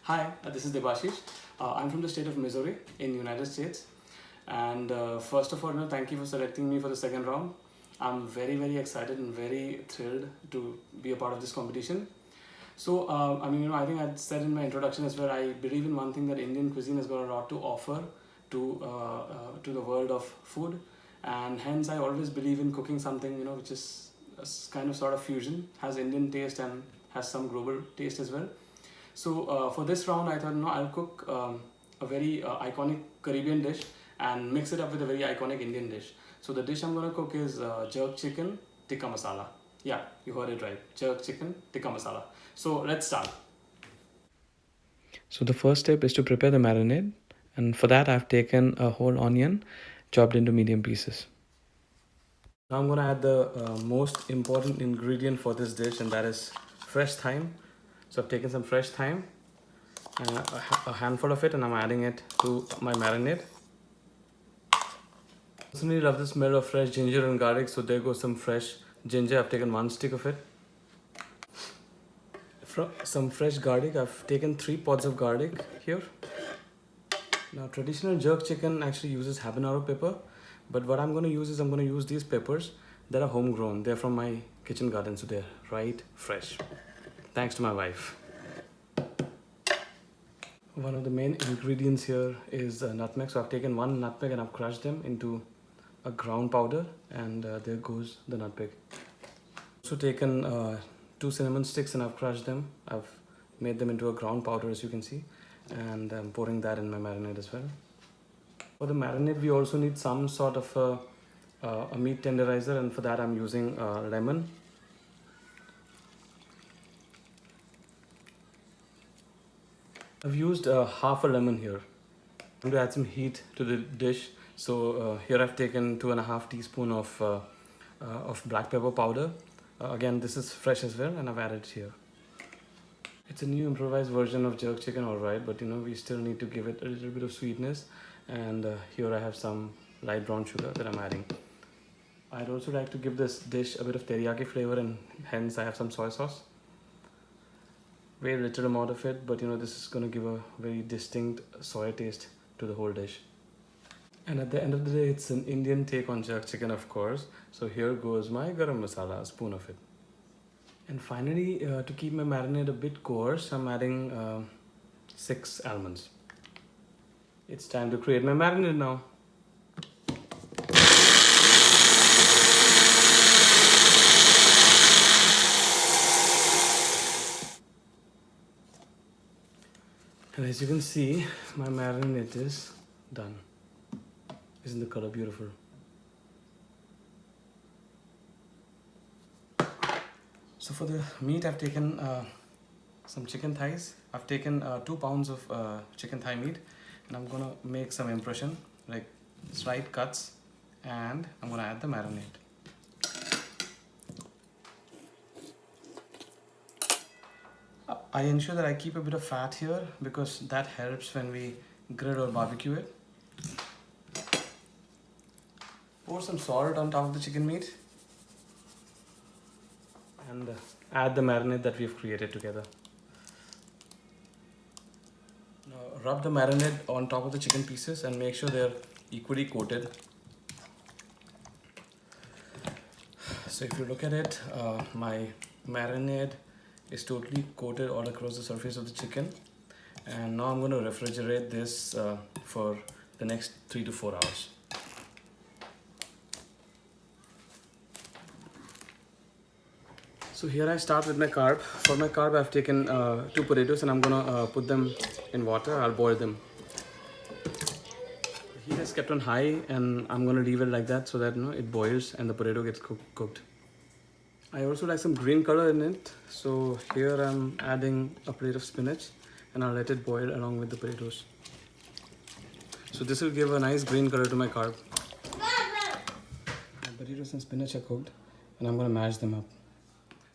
Hi, this is Debashish. I'm from the state of Missouri in United States. And first of all, thank you for selecting me for the second round. I'm very excited and very thrilled to be a part of this competition. So, I think I said in my introduction as well, I believe in one thing, that Indian cuisine has got a lot to offer to the world of food. And hence, I always believe in cooking something, which is kind of sort of fusion, has Indian taste and has some global taste as well. So for this round, I thought, I'll cook a very iconic Caribbean dish and mix it up with a very iconic Indian dish. So the dish I'm gonna cook is jerk chicken tikka masala. Yeah, you heard it right. Jerk chicken tikka masala. So let's start. So the first step is to prepare the marinade, and for that I've taken a whole onion chopped into medium pieces. Now I'm gonna add the most important ingredient for this dish, and that is fresh thyme. So I've taken some fresh thyme, a handful of it, and I'm adding it to my marinade. I personally love the smell of fresh ginger and garlic, so there goes some fresh ginger. I've taken one stick of it. Some fresh garlic. I've taken 3 pods of garlic here. Now traditional jerk chicken actually uses habanero pepper, but what I'm going to use is I'm going to use these peppers that are homegrown. They're from my kitchen garden, so they're right fresh. Thanks to my wife. One of the main ingredients here is nutmeg. So I've taken 1 nutmeg and I've crushed them into a ground powder, and there goes the nutmeg. Also taken 2 cinnamon sticks and I've crushed them. I've made them into a ground powder, as you can see, and I'm pouring that in my marinade as well. For the marinade, we also need some sort of a meat tenderizer, and for that I'm using lemon. I've used half a lemon here. I'm going to add some heat to the dish. So here I've taken 2.5 teaspoons of black pepper powder. Again, this is fresh as well, and I've added here. It's a new improvised version of jerk chicken, alright, but we still need to give it a little bit of sweetness. And here I have some light brown sugar that I'm adding. I'd also like to give this dish a bit of teriyaki flavor, and hence I have some soy sauce. Very little amount of it, but this is going to give a very distinct soy taste to the whole dish. And at the end of the day, it's an Indian take on jerk chicken, of course. So here goes my garam masala, a spoon of it. And finally, to keep my marinade a bit coarse, I'm adding 6 almonds. It's time to create my marinade now. And as you can see, my marinade is done. Isn't the color beautiful? So for the meat, I've taken some chicken thighs. I've taken 2 pounds of chicken thigh meat, and I'm gonna make some impression, like slight cuts, and I'm gonna add the marinade. I ensure that I keep a bit of fat here because that helps when we grill or barbecue it. Pour some salt on top of the chicken meat, and add the marinade that we've created together. Now rub the marinade on top of the chicken pieces and make sure they're equally coated. So if you look at it, my marinade is totally coated all across the surface of the chicken, and now I'm going to refrigerate this for the next 3 to 4 hours. So here I start with my carb. For my carb, I've taken 2 potatoes, and I'm gonna put them in water. I'll boil them. The heat is kept on high, and I'm gonna leave it like that so that it boils and the potato gets cooked. I also like some green color in it, so here I'm adding a plate of spinach, and I'll let it boil along with the potatoes. So this will give a nice green color to my carb. My potatoes and spinach are cooked, and I'm gonna mash them up.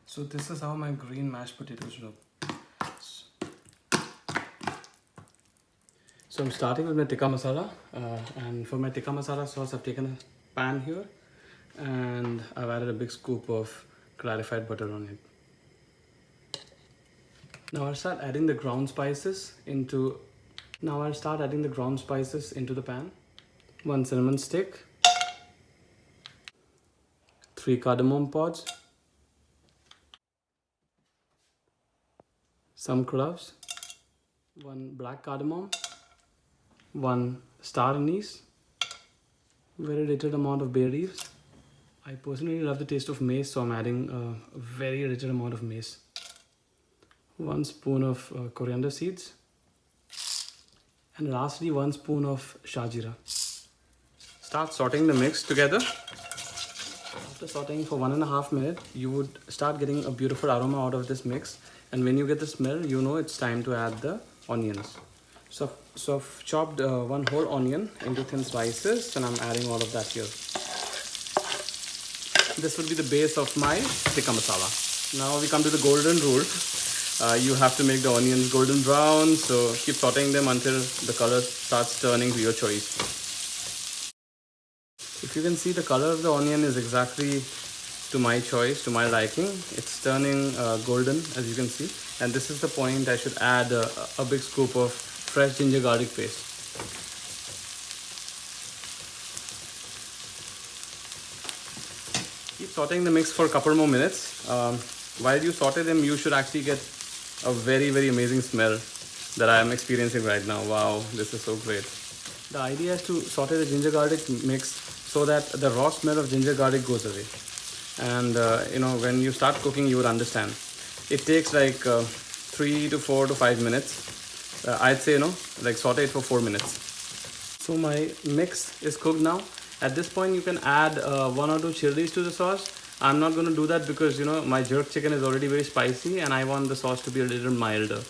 So this is how my green mashed potatoes look. So I'm starting with my tikka masala, and for my tikka masala sauce, I've taken a pan here, and I've added a big scoop of clarified butter on it. Now I'll start adding the ground spices into the pan. 1 cinnamon stick, 3 cardamom pods, some cloves, 1 black cardamom, 1 star anise, very little amount of bay leaves. I personally love the taste of mace, so I'm adding a very little amount of mace. 1 spoon of coriander seeds, and lastly 1 spoon of shajira. Start sauteing the mix together. After sauteing for 1.5 minutes, you would start getting a beautiful aroma out of this mix. And when you get the smell, you know it's time to add the onions. So I've chopped 1 whole onion into thin slices, and I'm adding all of that here. This will be the base of my tikka masala. Now we come to the golden rule. You have to make the onions golden brown, so keep sauteing them until the color starts turning to your choice. If you can see, the color of the onion is exactly to my choice, to my liking. It's turning golden, as you can see. And this is the point I should add a big scoop of fresh ginger garlic paste. Keep sauteing the mix for a couple more minutes. While you saute them, you should actually get a very, very amazing smell that I am experiencing right now. Wow, this is so great. The idea is to saute the ginger garlic mix so that the raw smell of ginger garlic goes away. And when you start cooking, you would understand. It takes like 3 to 4 to 5 minutes. I'd say, saute it for 4 minutes. So my mix is cooked now. At this point, you can add 1 or 2 chilies to the sauce. I'm not going to do that because my jerk chicken is already very spicy and I want the sauce to be a little milder.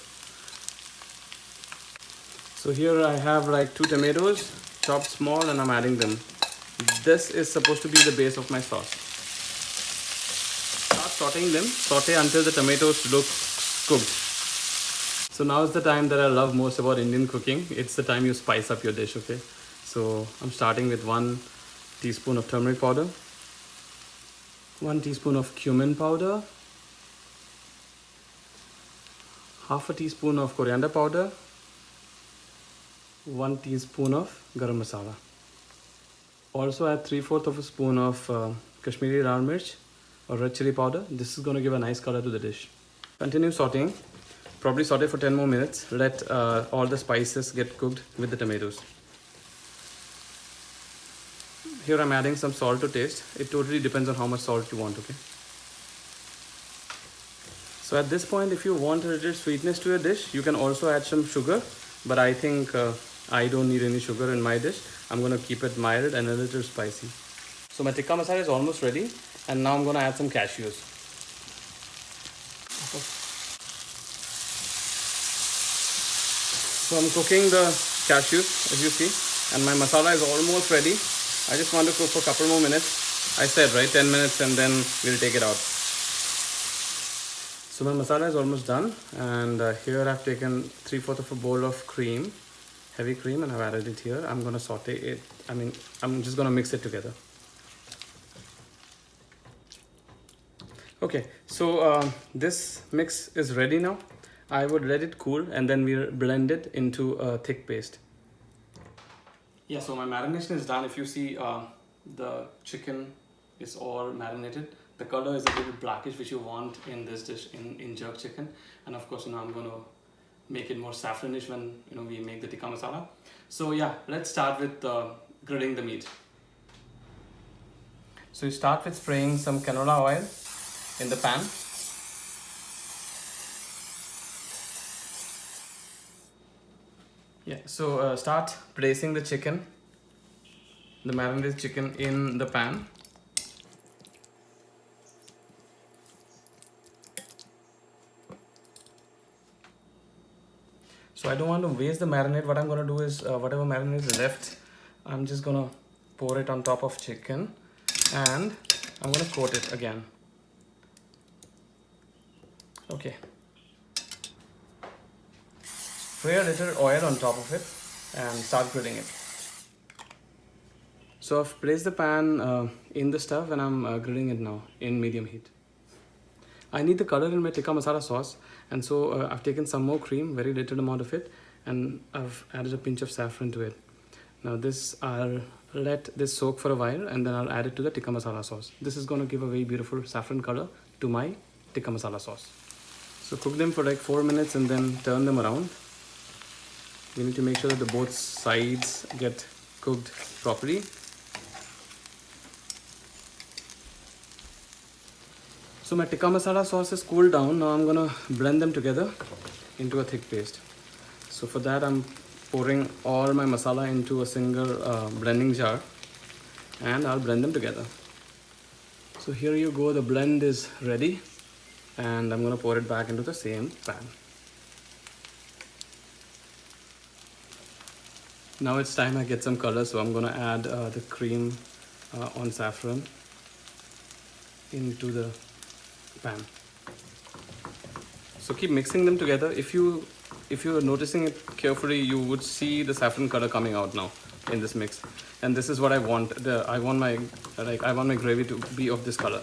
So here I have like 2 tomatoes chopped small, and I'm adding them. This is supposed to be the base of my sauce. Start sauteing them. Saute until the tomatoes look cooked. So now is the time that I love most about Indian cooking. It's the time you spice up your dish, okay? So I'm starting with 1 teaspoon of turmeric powder, 1 teaspoon of cumin powder, half a teaspoon of coriander powder, 1 teaspoon of garam masala. Also add 3/4 of a spoon of Kashmiri lal mirch or red chili powder. This is going to give a nice color to the dish. Continue sauteing. Probably saute for 10 more minutes. Let all the spices get cooked with the tomatoes. Here I'm adding some salt to taste. It totally depends on how much salt you want, okay? So at this point, if you want a little sweetness to your dish, you can also add some sugar. But I think I don't need any sugar in my dish. I'm going to keep it mild and a little spicy. So my tikka masala is almost ready. And now I'm going to add some cashews. So I'm cooking the cashews, as you see. And my masala is almost ready. I just want to cook for a couple more minutes. I said, right, 10 minutes, and then we'll take it out. So my masala is almost done, and here I've taken 3/4 of a bowl of cream, heavy cream, and I've added it here. I'm gonna saute it. I'm just gonna mix it together. Okay, so this mix is ready now. I would let it cool, and then we'll blend it into a thick paste. Yeah, so my marination is done. If you see, the chicken is all marinated. The color is a little blackish, which you want in this dish in jerk chicken. And of course, I'm going to make it more saffronish when we make the tikka masala. So yeah, let's start with grilling the meat. So you start with spraying some canola oil in the pan. Yeah, so start placing the chicken, the marinated chicken, in the pan. So I don't want to waste the marinade. What I'm going to do is, whatever marinade is left, I'm just going to pour it on top of chicken, and I'm going to coat it again. Okay. Spray a little oil on top of it and start grilling it. So I've placed the pan in the stove, and I'm grilling it now in medium heat. I need the color in my tikka masala sauce, and so I've taken some more cream, very little amount of it, and I've added a pinch of saffron to it. Now I'll let this soak for a while, and then I'll add it to the tikka masala sauce. This is going to give a very beautiful saffron color to my tikka masala sauce. So cook them for like 4 minutes and then turn them around. You need to make sure that the both sides get cooked properly. So my tikka masala sauce is cooled down. Now I'm gonna blend them together into a thick paste. So for that I'm pouring all my masala into a single blending jar, and I'll blend them together. So here you go, the blend is ready, and I'm gonna pour it back into the same pan. Now it's time I get some color, so I'm gonna add the cream on saffron into the pan. So keep mixing them together. If you are noticing it carefully, you would see the saffron color coming out now in this mix, and this is what I want. I want my gravy to be of this color.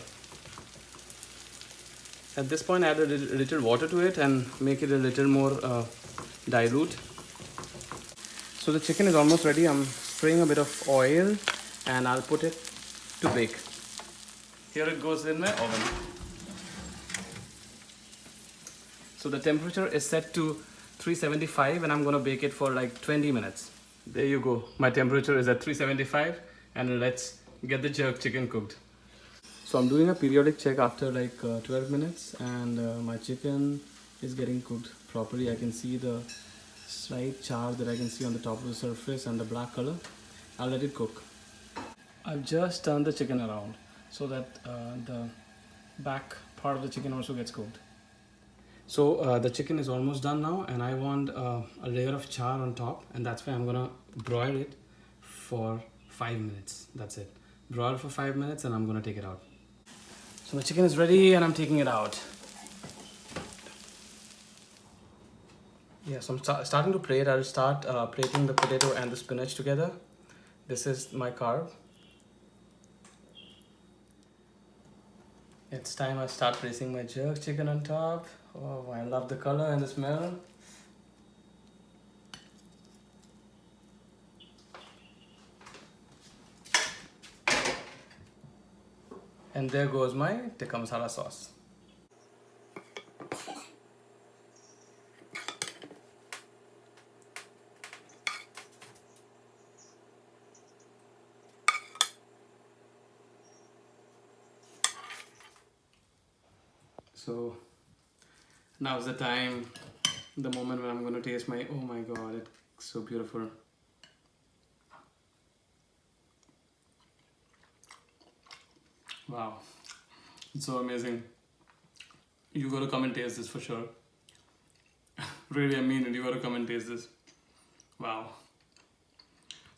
At this point, add a little water to it and make it a little more dilute. So the chicken is almost ready. I'm spraying a bit of oil, and I'll put it to bake. Here it goes in my oven. So the temperature is set to 375, and I'm gonna bake it for like 20 minutes. There you go. My temperature is at 375, and let's get the jerk chicken cooked. So I'm doing a periodic check after like 12 minutes, and my chicken is getting cooked properly. I can see the slight char that I can see on the top of the surface and the black color. I'll let it cook. I've just turned the chicken around so that the back part of the chicken also gets cooked. So the chicken is almost done now, and I want a layer of char on top, and that's why I'm gonna broil it for 5 minutes. That's it. Broil for 5 minutes, and I'm gonna take it out. So the chicken is ready, and I'm taking it out. Yeah, so I'm starting to plate. I'll start plating the potato and the spinach together. This is my carb. It's time I start placing my jerk chicken on top. Oh, I love the color and the smell. And there goes my tikka masala sauce. So now's the time, the moment when I'm going to taste my, oh my god, it's so beautiful. Wow, it's so amazing. You gotta come and taste this for sure. Really, I mean it, you gotta come and taste this. Wow.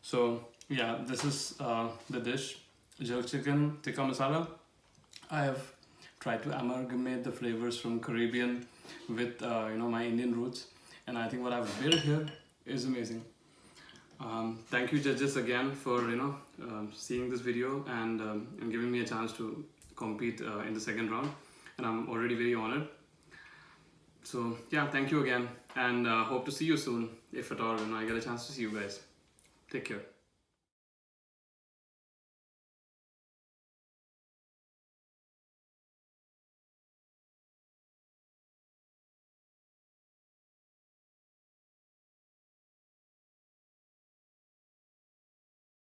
So yeah, this is the dish, jerk chicken tikka masala. I have tried to amalgamate the flavors from Caribbean with my Indian roots, and I think what I've built here is amazing. Thank you judges again for seeing this video and giving me a chance to compete in the second round, and I'm already very honored. So yeah, thank you again, and hope to see you soon, if at all I get a chance to see you guys. Take care.